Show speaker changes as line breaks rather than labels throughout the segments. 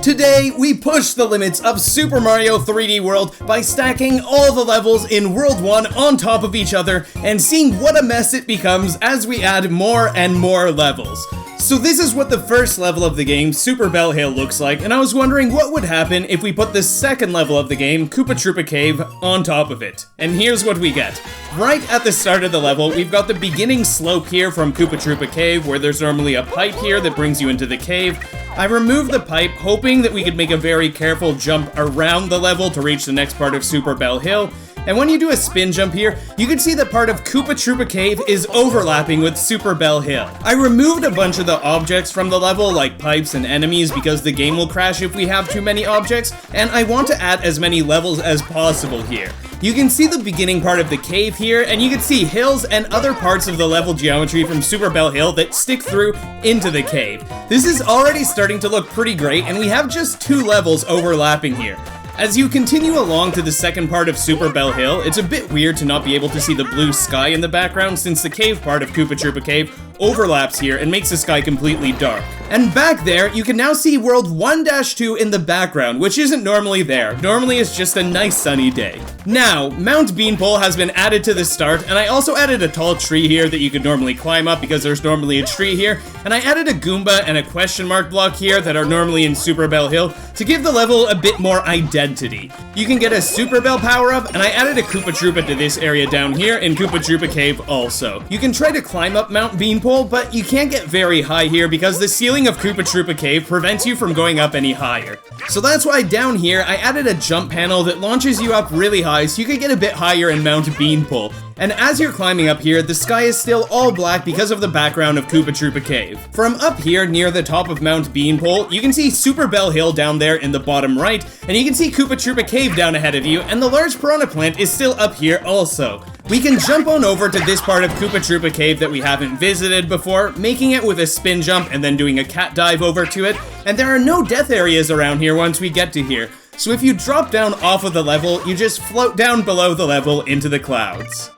Today, we push the limits of Super Mario 3D World by stacking all the levels in World 1 on top of each other and seeing what a mess it becomes as we add more and more levels. So this is what the first level of the game, Super Bell Hill, looks like, and I was wondering what would happen if we put the second level of the game, Koopa Troopa Cave, on top of it. And here's what we get. Right at the start of the level, we've got the beginning slope here from Koopa Troopa Cave, where there's normally a pipe here that brings you into the cave. I removed the pipe, hoping that we could make a very careful jump around the level to reach the next part of Super Bell Hill. And when you do a spin jump here, you can see that part of Koopa Troopa Cave is overlapping with Super Bell Hill. I removed a bunch of the objects from the level, like pipes and enemies, because the game will crash if we have too many objects, and I want to add as many levels as possible here. You can see the beginning part of the cave here, and you can see hills and other parts of the level geometry from Super Bell Hill that stick through into the cave. This is already starting to look pretty great, and we have just 2 levels overlapping here. As you continue along to the second part of Super Bell Hill, it's a bit weird to not be able to see the blue sky in the background since the cave part of Koopa Troopa Cave overlaps here and makes the sky completely dark. And back there, you can now see World 1-2 in the background, which isn't normally there. Normally it's just a nice sunny day. Now, Mount Beanpole has been added to the start, and I also added a tall tree here that you could normally climb up because there's normally a tree here, and I added a Goomba and a question mark block here that are normally in Super Bell Hill to give the level a bit more identity. You can get a Super Bell power-up, and I added a Koopa Troopa to this area down here in Koopa Troopa Cave also. You can try to climb up Mount Beanpole, but you can't get very high here because the ceiling of Koopa Troopa Cave prevents you from going up any higher. So that's why down here I added a jump panel that launches you up really high so you can get a bit higher in Mount Beanpole. And as you're climbing up here, the sky is still all black because of the background of Koopa Troopa Cave. From up here near the top of Mount Beanpole, you can see Super Bell Hill down there in the bottom right, and you can see Koopa Troopa Cave down ahead of you, and the large piranha plant is still up here also. We can jump on over to this part of Koopa Troopa Cave that we haven't visited before, making it with a spin jump and then doing a cat dive over to it, and there are no death areas around here once we get to here. So if you drop down off of the level, you just float down below the level into the clouds.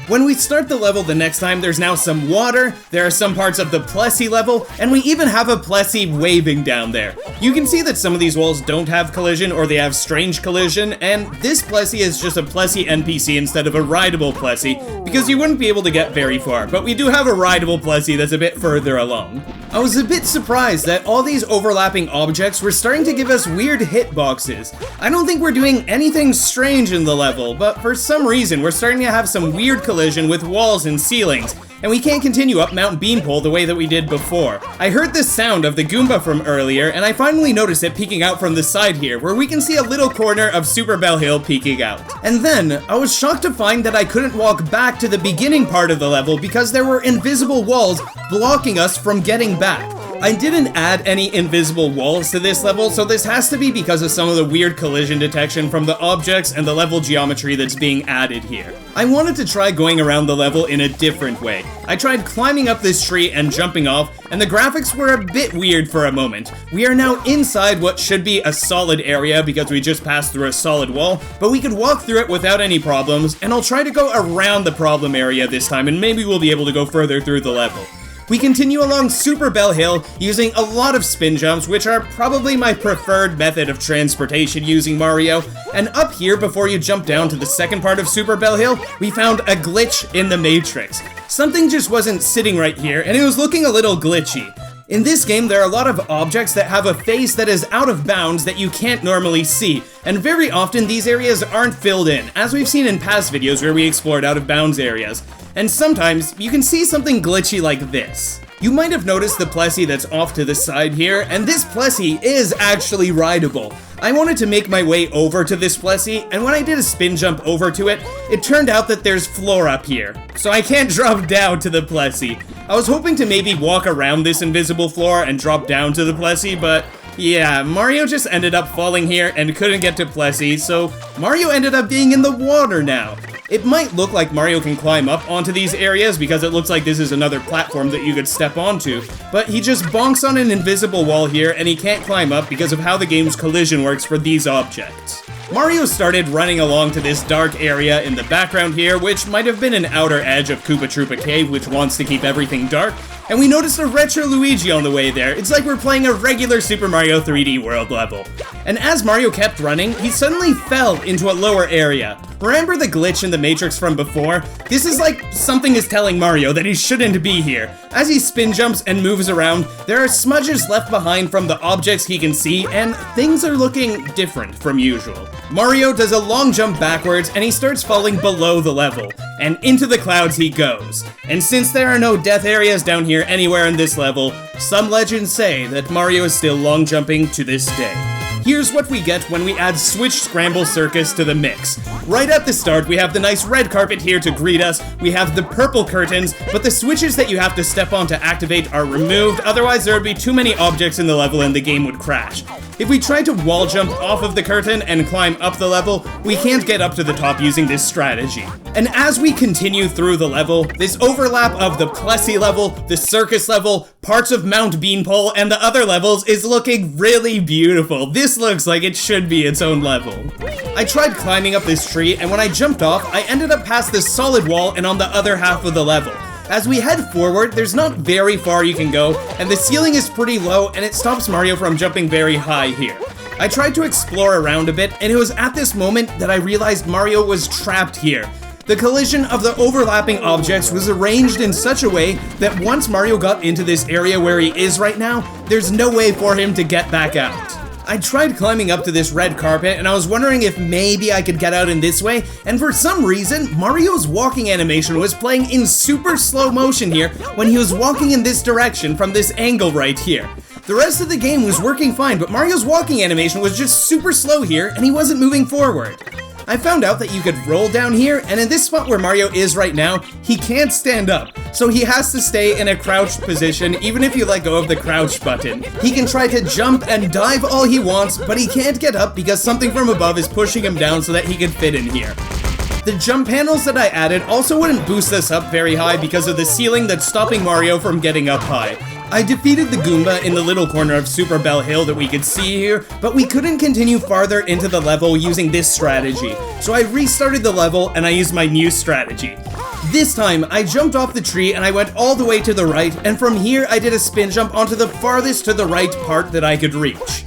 When we start the level the next time, there's now some water, there are some parts of the Plessie level, and we even have a Plessie waving down there. You can see that some of these walls don't have collision or they have strange collision, and this Plessie is just a Plessie NPC instead of a rideable Plessie, because you wouldn't be able to get very far, but we do have a rideable Plessie that's a bit further along. I was a bit surprised that all these overlapping objects were starting to give us weird hitboxes. I don't think we're doing anything strange in the level, but for some reason we're starting to have some weird collision with walls and ceilings, and we can't continue up Mount Beanpole the way that we did before. I heard the sound of the Goomba from earlier, and I finally noticed it peeking out from the side here, where we can see a little corner of Super Bell Hill peeking out. And then, I was shocked to find that I couldn't walk back to the beginning part of the level because there were invisible walls blocking us from getting back. I didn't add any invisible walls to this level, so this has to be because of some of the weird collision detection from the objects and the level geometry that's being added here. I wanted to try going around the level in a different way. I tried climbing up this tree and jumping off, and the graphics were a bit weird for a moment. We are now inside what should be a solid area because we just passed through a solid wall, but we could walk through it without any problems, and I'll try to go around the problem area this time, and maybe we'll be able to go further through the level. We continue along Super Bell Hill using a lot of spin jumps, which are probably my preferred method of transportation using Mario. And up here, before you jump down to the second part of Super Bell Hill, we found a glitch in the Matrix. Something just wasn't sitting right here, and it was looking a little glitchy. In this game, there are a lot of objects that have a face that is out of bounds that you can't normally see, and very often these areas aren't filled in, as we've seen in past videos where we explored out of bounds areas. And sometimes, you can see something glitchy like this. You might have noticed the Plessie that's off to the side here, and this Plessie is actually rideable. I wanted to make my way over to this Plessie, and when I did a spin jump over to it, it turned out that there's floor up here, so I can't drop down to the Plessie. I was hoping to maybe walk around this invisible floor and drop down to the Plessie, but yeah, Mario just ended up falling here and couldn't get to Plessie, so Mario ended up being in the water now. It might look like Mario can climb up onto these areas because it looks like this is another platform that you could step onto, but he just bonks on an invisible wall here and he can't climb up because of how the game's collision works for these objects. Mario started running along to this dark area in the background here, which might have been an outer edge of Koopa Troopa Cave, which wants to keep everything dark, and we noticed a retro Luigi on the way there. It's like we're playing a regular Super Mario 3D World level. And as Mario kept running, he suddenly fell into a lower area. Remember the glitch in the Matrix from before? This is like something is telling Mario that he shouldn't be here. As he spin jumps and moves around, there are smudges left behind from the objects he can see, and things are looking different from usual. Mario does a long jump backwards and he starts falling below the level, and into the clouds he goes. And since there are no death areas down here anywhere in this level, some legends say that Mario is still long jumping to this day. Here's what we get when we add Switch Scramble Circus to the mix. Right at the start, we have the nice red carpet here to greet us, we have the purple curtains, but the switches that you have to step on to activate are removed, otherwise there would be too many objects in the level and the game would crash. If we try to wall jump off of the curtain and climb up the level, we can't get up to the top using this strategy. And as we continue through the level, this overlap of the Plessie level, the circus level, parts of Mount Beanpole, and the other levels is looking really beautiful. This looks like it should be its own level. I tried climbing up this tree, and when I jumped off, I ended up past this solid wall and on the other half of the level. As we head forward, there's not very far you can go, and the ceiling is pretty low, and it stops Mario from jumping very high here. I tried to explore around a bit, and it was at this moment that I realized Mario was trapped here. The collision of the overlapping objects was arranged in such a way that once Mario got into this area where he is right now, there's no way for him to get back out. I tried climbing up to this red carpet, and I was wondering if maybe I could get out in this way, and for some reason, Mario's walking animation was playing in super slow motion here when he was walking in this direction from this angle right here. The rest of the game was working fine, but Mario's walking animation was just super slow here, and he wasn't moving forward. I found out that you could roll down here, and in this spot where Mario is right now, he can't stand up, so he has to stay in a crouched position even if you let go of the crouch button. He can try to jump and dive all he wants, but he can't get up because something from above is pushing him down so that he can fit in here. The jump panels that I added also wouldn't boost us up very high because of the ceiling that's stopping Mario from getting up high. I defeated the Goomba in the little corner of Super Bell Hill that we could see here, but we couldn't continue farther into the level using this strategy, so I restarted the level and I used my new strategy. This time, I jumped off the tree and I went all the way to the right, and from here I did a spin jump onto the farthest to the right part that I could reach.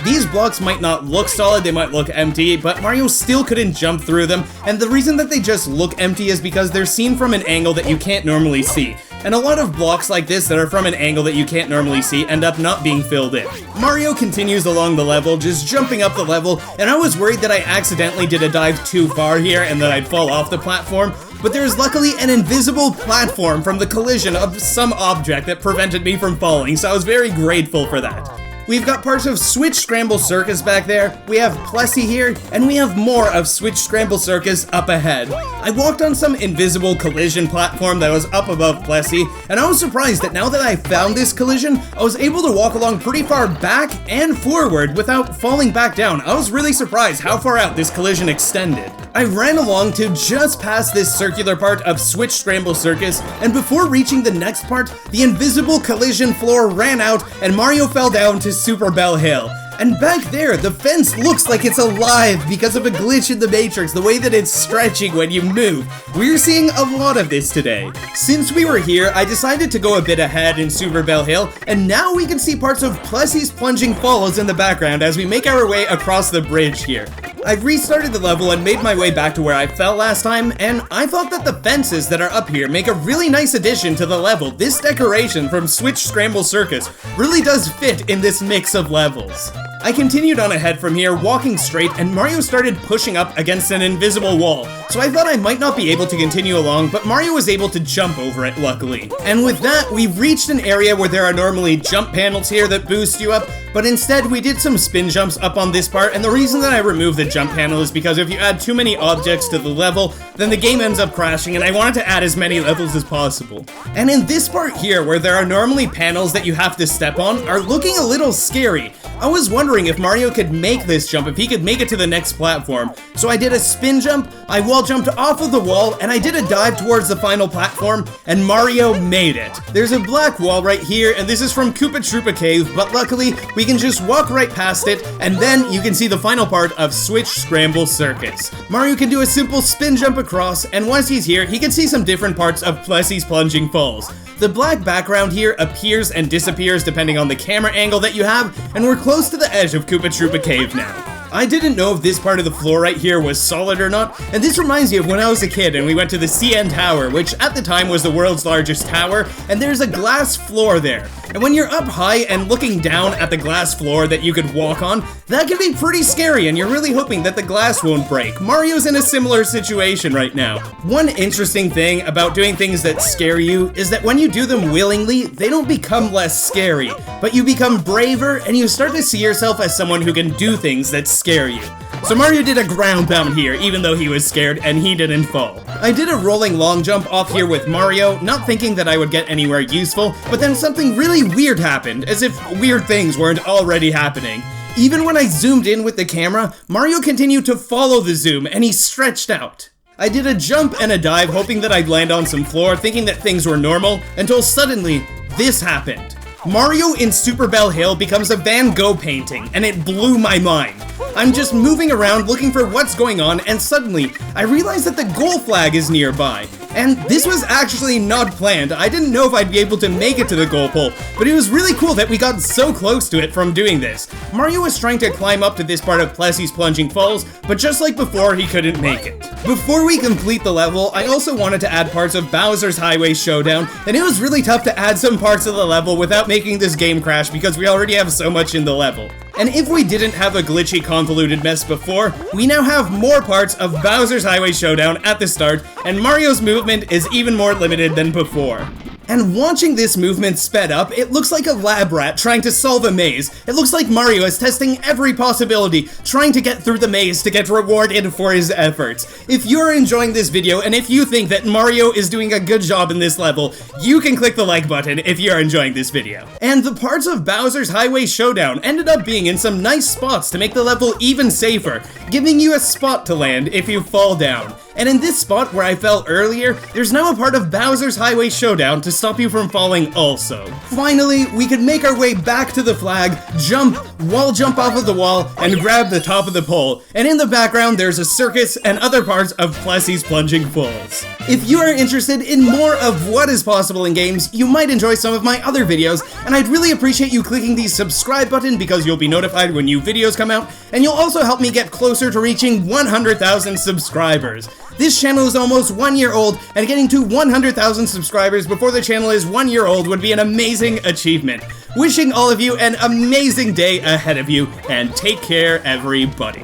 These blocks might not look solid, they might look empty, but Mario still couldn't jump through them, and the reason that they just look empty is because they're seen from an angle that you can't normally see. And a lot of blocks like this that are from an angle that you can't normally see end up not being filled in. Mario continues along the level, just jumping up the level, and I was worried that I accidentally did a dive too far here and that I'd fall off the platform, but there is luckily an invisible platform from the collision of some object that prevented me from falling, so I was very grateful for that. We've got parts of Switch Scramble Circus back there, we have Plessie here, and we have more of Switch Scramble Circus up ahead. I walked on some invisible collision platform that was up above Plessie, and I was surprised that now that I found this collision, I was able to walk along pretty far back and forward without falling back down. I was really surprised how far out this collision extended. I ran along to just past this circular part of Switch Scramble Circus, and before reaching the next part, the invisible collision floor ran out and Mario fell down to Super Bell Hill. And back there, the fence looks like it's alive because of a glitch in the Matrix, the way that it's stretching when you move. We're seeing a lot of this today. Since we were here, I decided to go a bit ahead in Super Bell Hill, and now we can see parts of Plessie's Plunging Falls in the background as we make our way across the bridge here. I restarted the level and made my way back to where I fell last time, and I thought that the fences that are up here make a really nice addition to the level. This decoration from Switch Scramble Circus really does fit in this mix of levels. I continued on ahead from here, walking straight, and Mario started pushing up against an invisible wall, so I thought I might not be able to continue along, but Mario was able to jump over it, luckily. And with that, we reached an area where there are normally jump panels here that boost you up, but instead we did some spin jumps up on this part, and the reason that I removed the jump panel is because if you add too many objects to the level, then the game ends up crashing, and I wanted to add as many levels as possible. And in this part here, where there are normally panels that you have to step on, are looking a little scary. I was wondering if Mario could make this jump, if he could make it to the next platform. So I did a spin jump, I wall jumped off of the wall, and I did a dive towards the final platform, and Mario made it. There's a black wall right here, and this is from Koopa Troopa Cave, but luckily, we can just walk right past it, and then you can see the final part of Switch Scramble Circus. Mario can do a simple spin jump across, and once he's here, he can see some different parts of Plessie's Plunging Falls. The black background here appears and disappears depending on the camera angle that you have, and we're close to the edge of Koopa Troopa Cave now. I didn't know if this part of the floor right here was solid or not, and this reminds me of when I was a kid and we went to the CN Tower, which at the time was the world's largest tower, and there's a glass floor there. And when you're up high and looking down at the glass floor that you could walk on, that can be pretty scary and you're really hoping that the glass won't break. Mario's in a similar situation right now. One interesting thing about doing things that scare you is that when you do them willingly, they don't become less scary, but you become braver and you start to see yourself as someone who can do things that scare you. So Mario did a ground pound here, even though he was scared, and he didn't fall. I did a rolling long jump off here with Mario, not thinking that I would get anywhere useful, but then something really weird happened, as if weird things weren't already happening. Even when I zoomed in with the camera, Mario continued to follow the zoom, and he stretched out. I did a jump and a dive, hoping that I'd land on some floor, thinking that things were normal, until suddenly, this happened. Mario in Super Bell Hill becomes a Van Gogh painting, and it blew my mind. I'm just moving around looking for what's going on, and suddenly, I realize that the goal flag is nearby. And this was actually not planned. I didn't know if I'd be able to make it to the goal pole, but it was really cool that we got so close to it from doing this. Mario was trying to climb up to this part of Plessie's Plunging Falls, but just like before, he couldn't make it. Before we complete the level, I also wanted to add parts of Bowser's Highway Showdown, and it was really tough to add some parts of the level without making this game crash because we already have so much in the level. And if we didn't have a glitchy, convoluted mess before, we now have more parts of Bowser's Highway Showdown at the start, and Mario's movement is even more limited than before. And watching this movement sped up, it looks like a lab rat trying to solve a maze. It looks like Mario is testing every possibility, trying to get through the maze to get rewarded for his efforts. If you're enjoying this video, and if you think that Mario is doing a good job in this level, you can click the like button if you're enjoying this video. And the parts of Bowser's Highway Showdown ended up being in some nice spots to make the level even safer, giving you a spot to land if you fall down. And in this spot where I fell earlier, there's now a part of Bowser's Highway Showdown to stop you from falling also. Finally, we could make our way back to the flag, jump, wall jump off of the wall, and grab the top of the pole. And in the background, there's a circus and other parts of Plessie's Plunging Falls. If you are interested in more of what is possible in games, you might enjoy some of my other videos, and I'd really appreciate you clicking the subscribe button because you'll be notified when new videos come out, and you'll also help me get closer to reaching 100,000 subscribers. This channel is almost 1 year old, and getting to 100,000 subscribers before the channel is 1 year old would be an amazing achievement. Wishing all of you an amazing day ahead of you, and take care, everybody.